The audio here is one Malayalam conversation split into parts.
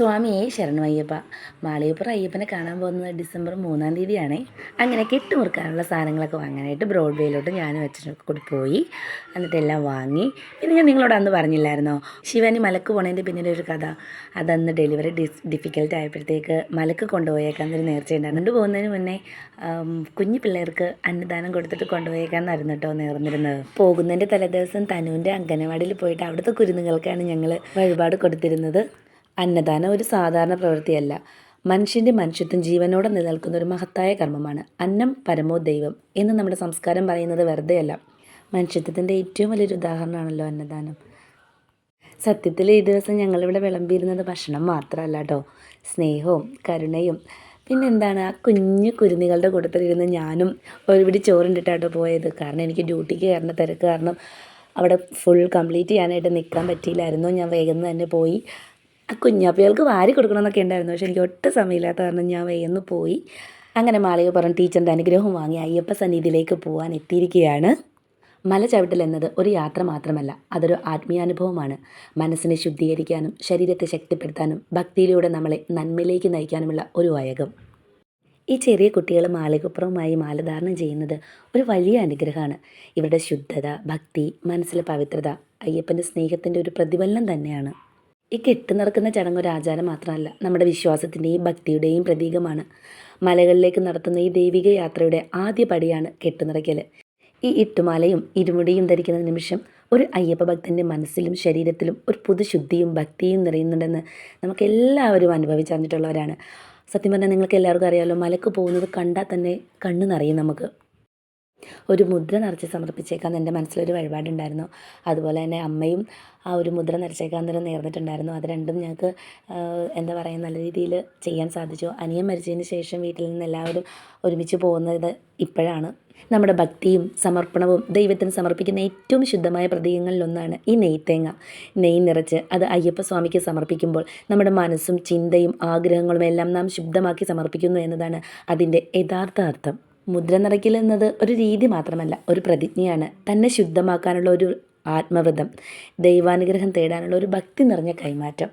സ്വാമിയെ ശരണമയ്യപ്പ. മാളികപ്പുറം അയ്യപ്പനെ കാണാൻ പോകുന്നത് ഡിസംബർ 3-ാം തീയതിയാണേ. അങ്ങനെ കെട്ടുമുറുക്കാനുള്ള സാധനങ്ങളൊക്കെ വാങ്ങാനായിട്ട് ബ്രോഡ്വേയിലോട്ട് ഞാനും അച്ഛനും കൂടി പോയി. എന്നിട്ടെല്ലാം വാങ്ങി. പിന്നെ ഞാൻ നിങ്ങളോട് അന്ന് പറഞ്ഞില്ലായിരുന്നോ, ശിവാനി മലക്ക് പോണതിൻ്റെ പിന്നിലൊരു കഥ. അതന്ന് ഡെലിവറി ഡിഫിക്കൽട്ട് ആയപ്പോഴത്തേക്ക് മലക്ക് കൊണ്ടുപോയേക്കാന്നൊരു നേർച്ചയുണ്ടായിരുന്നു. കൊണ്ടുപോകുന്നതിന് മുന്നേ കുഞ്ഞു പിള്ളേർക്ക് അന്നദാനം കൊടുത്തിട്ട് കൊണ്ടുപോയേക്കാന്നായിരുന്നു കേട്ടോ നേർന്നിരുന്നത്. പോകുന്നതിൻ്റെ തലേദിവസം തനുവിൻ്റെ അംഗനവാടിയിൽ പോയിട്ട് അവിടുത്തെ കുരുന്നുകൾക്കാണ് ഞങ്ങൾ വഴിപാട് കൊടുത്തിരുന്നത്. അന്നദാനം ഒരു സാധാരണ പ്രവൃത്തിയല്ല. മനുഷ്യൻ്റെ മനുഷ്യത്വം ജീവനോടെ നിലനിൽക്കുന്ന ഒരു മഹത്തായ കർമ്മമാണ്. അന്നം പരമോ ദൈവം എന്ന് നമ്മുടെ സംസ്കാരം പറയുന്നത് വെറുതെയല്ല. മനുഷ്യത്വത്തിൻ്റെ ഏറ്റവും വലിയൊരു ഉദാഹരണമാണല്ലോ അന്നദാനം. സത്യത്തിൽ ഈ ദിവസം ഞങ്ങളിവിടെ വിളമ്പിയിരുന്നത് ഭക്ഷണം മാത്രമല്ല കേട്ടോ, സ്നേഹവും കരുണയും. പിന്നെന്താണ്, ആ കുഞ്ഞു കുരുന്നികളുടെ കൂട്ടത്തിലിരുന്ന് ഞാനും ഒരു പിടി ചോറുണ്ടിട്ടാട്ടോ പോയത്. കാരണം എനിക്ക് ഡ്യൂട്ടിക്ക് കയറുന്ന തിരക്ക് കാരണം അവിടെ ഫുൾ കംപ്ലീറ്റ് ചെയ്യാനായിട്ട് നിൽക്കാൻ പറ്റിയില്ലായിരുന്നു. ഞാൻ വേഗം തന്നെ പോയി. ആ കുഞ്ഞാപ്പികൾക്ക് വാരി കൊടുക്കണമെന്നൊക്കെ ഉണ്ടായിരുന്നു, പക്ഷെ എനിക്ക് ഒട്ടും സമയമില്ലാത്ത കാരണം ഞാൻ വേഗം പോയി. അങ്ങനെ മാളികപ്പുറം ടീച്ചറിൻ്റെ അനുഗ്രഹം വാങ്ങി അയ്യപ്പ സന്നിധിയിലേക്ക് പോകാൻ എത്തിയിരിക്കുകയാണ്. മല ചവിട്ടൽ എന്നത് ഒരു യാത്ര മാത്രമല്ല, അതൊരു ആത്മീയാനുഭവമാണ്. മനസ്സിനെ ശുദ്ധീകരിക്കാനും ശരീരത്തെ ശക്തിപ്പെടുത്താനും ഭക്തിയിലൂടെ നമ്മളെ നന്മയിലേക്ക് നയിക്കാനുമുള്ള ഒരു വയകം. ഈ ചെറിയ കുട്ടികൾ മാളികപ്പുറവുമായി മാലധാരണം ചെയ്യുന്നത് ഒരു വലിയ അനുഗ്രഹമാണ്. ഇവരുടെ ശുദ്ധത, ഭക്തി, മനസ്സിലെ പവിത്രത അയ്യപ്പൻ്റെ സ്നേഹത്തിൻ്റെ ഒരു പ്രതിഫലനം തന്നെയാണ്. ഈ കെട്ട് നടക്കുന്ന ചടങ്ങ് ഒരു ആചാരം മാത്രമല്ല, നമ്മുടെ വിശ്വാസത്തിൻ്റെയും ഭക്തിയുടെയും പ്രതീകമാണ്. മലകളിലേക്ക് നടത്തുന്ന ഈ ദൈവിക യാത്രയുടെ ആദ്യ പടിയാണ് കെട്ടുനിറയ്ക്കൽ. ഈ ഇട്ടുമാലയും ഇരുമുടിയും ധരിക്കുന്ന നിമിഷം ഒരു അയ്യപ്പ ഭക്തൻ്റെ മനസ്സിലും ശരീരത്തിലും ഒരു പുതുശുദ്ധിയും ഭക്തിയും നിറയുന്നുണ്ടെന്ന് നമുക്കെല്ലാവരും അനുഭവിച്ചറിഞ്ഞിട്ടുള്ളവരാണ്. സത്യം പറഞ്ഞാൽ നിങ്ങൾക്ക് എല്ലാവർക്കും അറിയാമല്ലോ, മലക്ക് പോകുന്നത് കണ്ടാൽ തന്നെ കണ്ണ് നിറയും നമുക്ക്. ഒരു മുദ്ര നിറച്ച് സമർപ്പിച്ചേക്കാൻ എൻ്റെ മനസ്സിലൊരു വഴിപാടുണ്ടായിരുന്നു. അതുപോലെ തന്നെ അമ്മയും ആ ഒരു മുദ്ര നിറച്ചേക്കാൻ തന്നെ നേർന്നിട്ടുണ്ടായിരുന്നു. അത് രണ്ടും ഞങ്ങൾക്ക് എന്താ പറയുക, നല്ല രീതിയിൽ ചെയ്യാൻ സാധിച്ചു. അനിയൻ മരിച്ചതിന് ശേഷം വീട്ടിൽ നിന്ന് എല്ലാവരും ഒരുമിച്ച് പോകുന്നത് ഇപ്പോഴാണ്. നമ്മുടെ ഭക്തിയും സമർപ്പണവും ദൈവത്തിന് സമർപ്പിക്കുന്ന ഏറ്റവും ശുദ്ധമായ പ്രതീകങ്ങളിലൊന്നാണ് ഈ നെയ്ത്തേങ്ങ. നെയ്യ് നിറച്ച് അത് അയ്യപ്പ സ്വാമിക്ക് സമർപ്പിക്കുമ്പോൾ നമ്മുടെ മനസ്സും ചിന്തയും ആഗ്രഹങ്ങളും എല്ലാം നാം ശുദ്ധമാക്കി സമർപ്പിക്കുന്നു എന്നതാണ് അതിൻ്റെ യഥാർത്ഥ അർത്ഥം. മുദ്ര നിറയ്ക്കൽ എന്നത് ഒരു രീതി മാത്രമല്ല, ഒരു പ്രതിജ്ഞയാണ്. തന്നെ ശുദ്ധമാക്കാനുള്ള ഒരു ആത്മവ്രതം, ദൈവാനുഗ്രഹം തേടാനുള്ള ഒരു ഭക്തി നിറഞ്ഞ കൈമാറ്റം.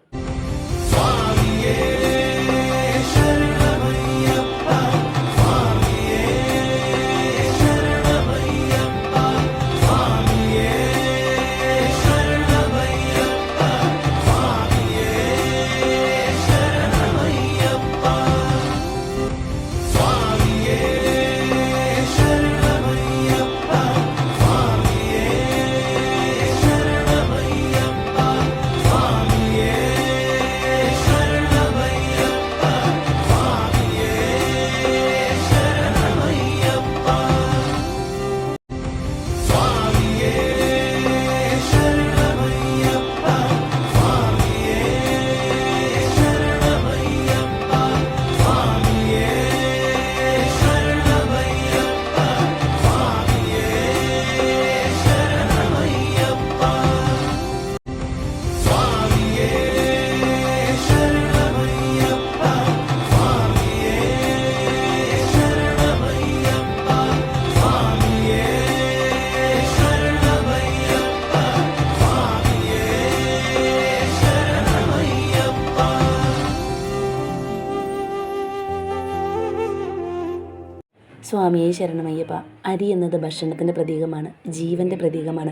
സ്വാമിയെ ശരണമയ്യപ്പ. അരി എന്നത് ഭക്ഷണത്തിൻ്റെ പ്രതീകമാണ്, ജീവൻ്റെ പ്രതീകമാണ്.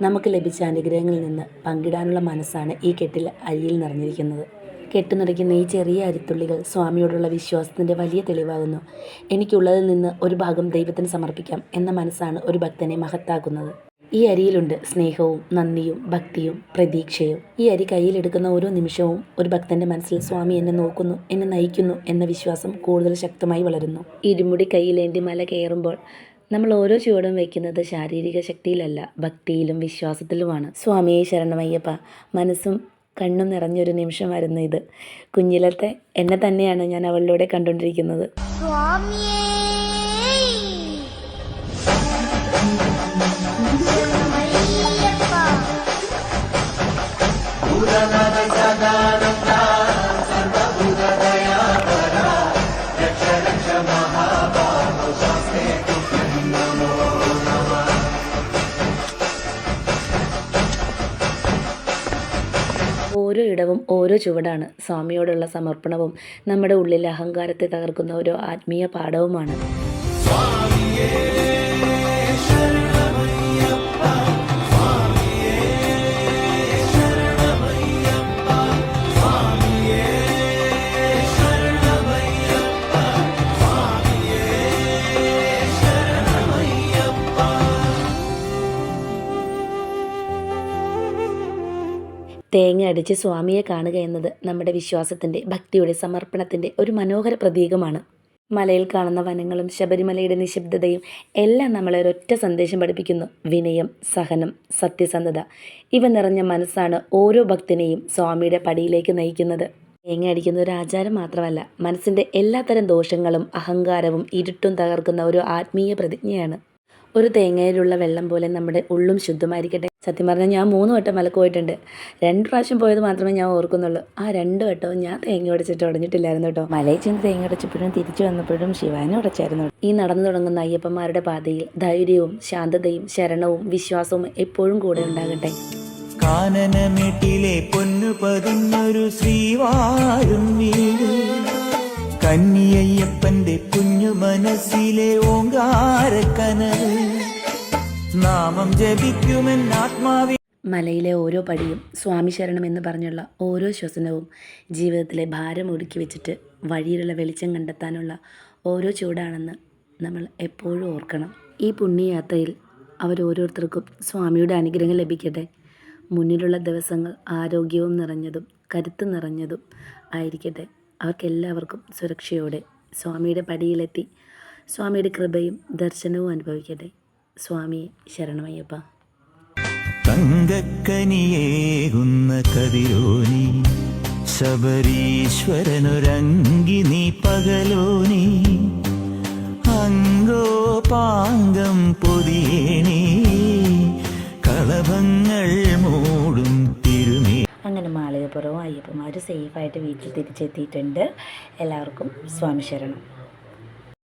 നമുക്ക് ലഭിച്ച അനുഗ്രഹങ്ങളിൽ നിന്ന് പങ്കിടാനുള്ള മനസ്സാണ് ഈ കെട്ടിൽ അരിയിൽ നിറഞ്ഞിരിക്കുന്നത്. കെട്ടുനിറയ്ക്കുന്ന ഈ ചെറിയ അരിത്തുള്ളികൾ സ്വാമിയോടുള്ള വിശ്വാസത്തിൻ്റെ വലിയ തെളിവാകുന്നു. എനിക്കുള്ളതിൽ നിന്ന് ഒരു ഭാഗം ദൈവത്തിന് സമർപ്പിക്കാം എന്ന മനസ്സാണ് ഒരു ഭക്തനെ മഹത്താക്കുന്നത്. ഈ അരിയിലുണ്ട് സ്നേഹവും നന്ദിയും ഭക്തിയും പ്രതീക്ഷയും. ഈ അരി കയ്യിലെടുക്കുന്ന ഓരോ നിമിഷവും ഒരു ഭക്തൻ്റെ മനസ്സിൽ സ്വാമി എന്നെ നോക്കുന്നു, എന്നെ നയിക്കുന്നു എന്ന വിശ്വാസം കൂടുതൽ ശക്തമായി വളരുന്നു. ഇരുമുടി കയ്യിലേന്തി മല കയറുമ്പോൾ നമ്മൾ ഓരോ ചുവടും വയ്ക്കുന്നത് ശാരീരിക ശക്തിയിലല്ല, ഭക്തിയിലും വിശ്വാസത്തിലുമാണ്. സ്വാമിയെ ശരണമയ്യപ്പ. മനസ്സും കണ്ണും നിറഞ്ഞൊരു നിമിഷമായിരുന്നു ഇത്. കുഞ്ഞിലത്തെ എന്നെ തന്നെയാണ് ഞാൻ അവളിലൂടെ കണ്ടുകൊണ്ടിരിക്കുന്നത്. ഓരോ ഇടവും ഓരോ ഓരോ ചുവടാണ് സ്വാമിയോടുള്ള സമർപ്പണവും നമ്മുടെ ഉള്ളിലെ അഹങ്കാരത്തെ തകർക്കുന്ന ഓരോ ആത്മീയ പാഠവുമാണ്. തേങ്ങ അടിച്ച് സ്വാമിയെ കാണുക എന്നത് നമ്മുടെ വിശ്വാസത്തിൻ്റെ, ഭക്തിയുടെ, സമർപ്പണത്തിൻ്റെ ഒരു മനോഹര പ്രതീകമാണ്. മലയിൽ കാണുന്ന വനങ്ങളും ശബരിമലയുടെ നിശബ്ദതയും എല്ലാം നമ്മളെ ഒരൊറ്റ സന്ദേശം പഠിപ്പിക്കുന്നു. വിനയം, സഹനം, സത്യസന്ധത ഇവ നിറഞ്ഞ മനസ്സാണ് ഓരോ ഭക്തനെയും സ്വാമിയുടെ പടിയിലേക്ക് നയിക്കുന്നത്. തേങ്ങ അടിക്കുന്ന ഒരു ആചാരം മാത്രമല്ല, മനസ്സിൻ്റെ എല്ലാത്തരം ദോഷങ്ങളും അഹങ്കാരവും ഇരുട്ടും തകർക്കുന്ന ഒരു ആത്മീയ പ്രതിജ്ഞയാണ്. ഒരു തേങ്ങയിലുള്ള വെള്ളം പോലെ നമ്മുടെ ഉള്ളും ശുദ്ധമായിരിക്കട്ടെ. സത്യം പറഞ്ഞാൽ ഞാൻ 3 വട്ടം മലക്ക് പോയിട്ടുണ്ട്. 2 പ്രാവശ്യം പോയത് മാത്രമേ ഞാൻ ഓർക്കുന്നുള്ളൂ. ആ 2 വട്ടവും ഞാൻ തേങ്ങ ഉടച്ചിട്ട് ഉടഞ്ഞിട്ടില്ലായിരുന്നു കേട്ടോ. മലയിൽ ചെന്ന് തേങ്ങ ഉടച്ചപ്പോഴും തിരിച്ചു വന്നപ്പോഴും ശിവാനെ ഉടച്ചായിരുന്നു. ഈ നടന്നു തുടങ്ങുന്ന അയ്യപ്പന്മാരുടെ പാതയിൽ ധൈര്യവും ശാന്തതയും ശരണവും വിശ്വാസവും എപ്പോഴും കൂടെ ഉണ്ടാകട്ടെ. കാനനമേട്ടിലെ പൊന്നു പതിഞ്ഞൊരു ശ്രീവാഴും വീട്, കന്നിയയ്യപ്പന്റെ കുഞ്ഞു മനസ്സിലെ ഓങ്കാരക്കനവ്, നാമം ജപിക്കുമെൻ ആത്മാവി. മലയിലെ ഓരോ പടിയും സ്വാമി ശരണം എന്ന് പറഞ്ഞുള്ള ഓരോ ശ്വസനവും ജീവിതത്തിലെ ഭാരം ഒടുക്കി വെച്ചിട്ട് വഴിയിലുള്ള വെളിച്ചം കണ്ടെത്താനുള്ള ഓരോ ചൂടാണെന്ന് നമ്മൾ എപ്പോഴും ഓർക്കണം. ഈ പുണ്യയാത്രയിൽ അവരോരോരുത്തർക്കും സ്വാമിയുടെ അനുഗ്രഹം ലഭിക്കട്ടെ. മുന്നിലുള്ള ദിവസങ്ങൾ ആരോഗ്യവും നിറഞ്ഞതും കരുത്ത് നിറഞ്ഞതും ആയിരിക്കട്ടെ. അവർക്കെല്ലാവർക്കും സുരക്ഷയോടെ സ്വാമിയുടെ പടിയിലെത്തി സ്വാമിയുടെ കൃപയും ദർശനവും അനുഭവിക്കട്ടെ. സ്വാമിയെ ശരണമയ്യപ്പ. തങ്കക്കനിയേകുന്ന കതിരോനി, ശബരീശ്വരനൊരങ്കി നീ പകലോനി, അംഗോപാംഗം പൊതിയേണി, കളഭങ്ങൾ മൂടും തിരുമേ. അങ്ങനെ മാളികപ്പുറവും അയ്യപ്പന്മാർ സേഫായിട്ട് വീട്ടിൽ തിരിച്ചെത്തിയിട്ടുണ്ട്. എല്ലാവർക്കും സ്വാമി ശരണം.